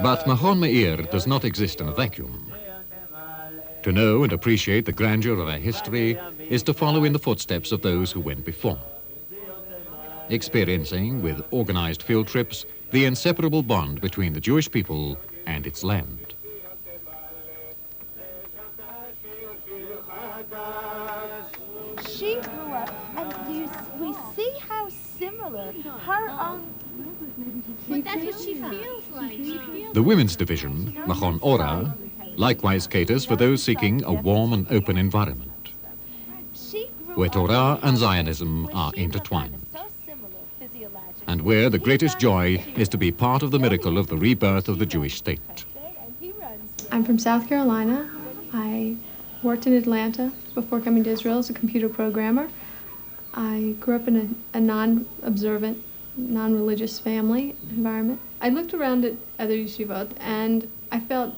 But Machon Meir does not exist in a vacuum. To know and appreciate the grandeur of our history is to follow in the footsteps of those who went before, experiencing with organized field trips the inseparable bond between the Jewish people and its land. She grew up, and we see how similar her own... But that's what she feels like. The women's division, Machon Ora, likewise caters for those seeking a warm and open environment, where Torah and Zionism are intertwined, and where the greatest joy is to be part of the miracle of the rebirth of the Jewish state. I'm from South Carolina. I worked in Atlanta before coming to Israel as a computer programmer. I grew up in a non-observant, non-religious family environment. I looked around at other yeshivot, and I felt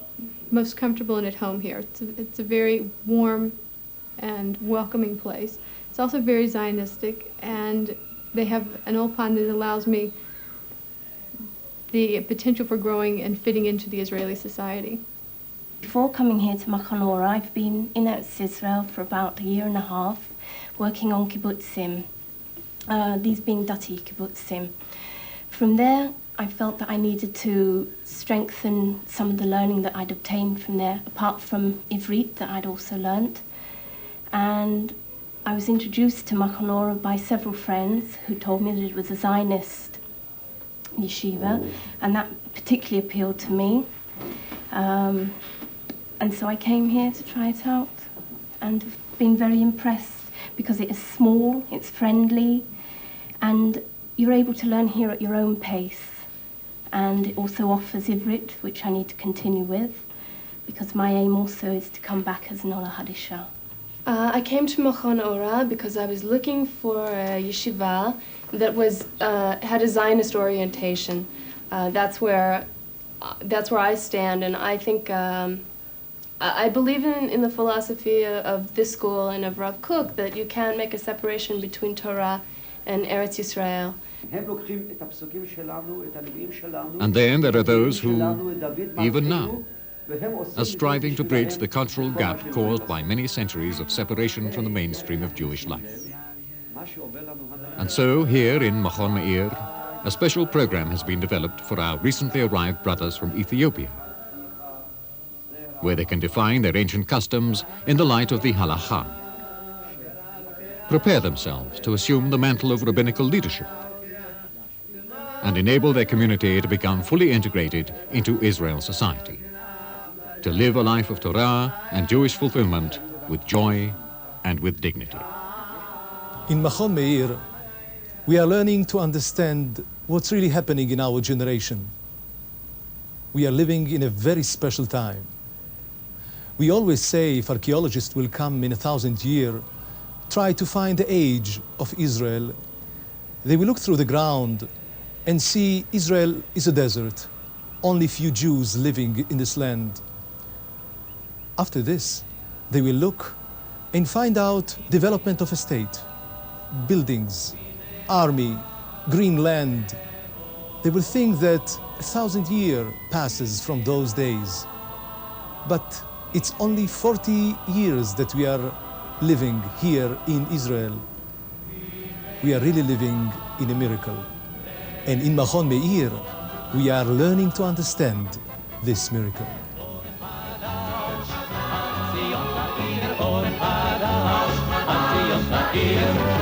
most comfortable and at home here. It's a very warm and welcoming place. It's also very Zionistic, and they have an ulpan that allows me the potential for growing and fitting into the Israeli society. Before coming here to Machon Ora, I've been in Eretz Israel for about a year and a half, working on kibbutzim, these being Dati kibbutzim. From there, I felt that I needed to strengthen some of the learning that I'd obtained from there, apart from Ivrit that I'd also learnt. And I was introduced to Machon Ora by several friends who told me that it was a Zionist yeshiva, and that particularly appealed to me. And so I came here to try it out, and have been very impressed because it is small, it's friendly, and you're able to learn here at your own pace. And it also offers Ivrit, which I need to continue with, because my aim also is to come back as an Ola Hadisha. I came to Machon Ora because I was looking for a yeshiva that was had a Zionist orientation. That's where I stand, and I think I believe in the philosophy of this school and of Rav Kook that you can't make a separation between Torah and Eretz Yisrael. And then there are those who, even now, are striving to bridge the cultural gap caused by many centuries of separation from the mainstream of Jewish life. And so, here in Machon Meir, a special program has been developed for our recently arrived brothers from Ethiopia, where they can define their ancient customs in the light of the halakha, prepare themselves to assume the mantle of rabbinical leadership, and enable their community to become fully integrated into Israel society, to live a life of Torah and Jewish fulfillment with joy and with dignity. In Machon Meir, we are learning to understand what's really happening in our generation. We are living in a very special time. We always say if archaeologists will come in 1,000 years, try to find the age of Israel, they will look through the ground and see Israel is a desert, only few Jews living in this land. After this, they will look and find out development of a state, buildings, army, green land. They will think that 1,000 years passes from those days. But it's only 40 years that we are living here in Israel. We are really living in a miracle. And in Machon Meir, we are learning to understand this miracle. Here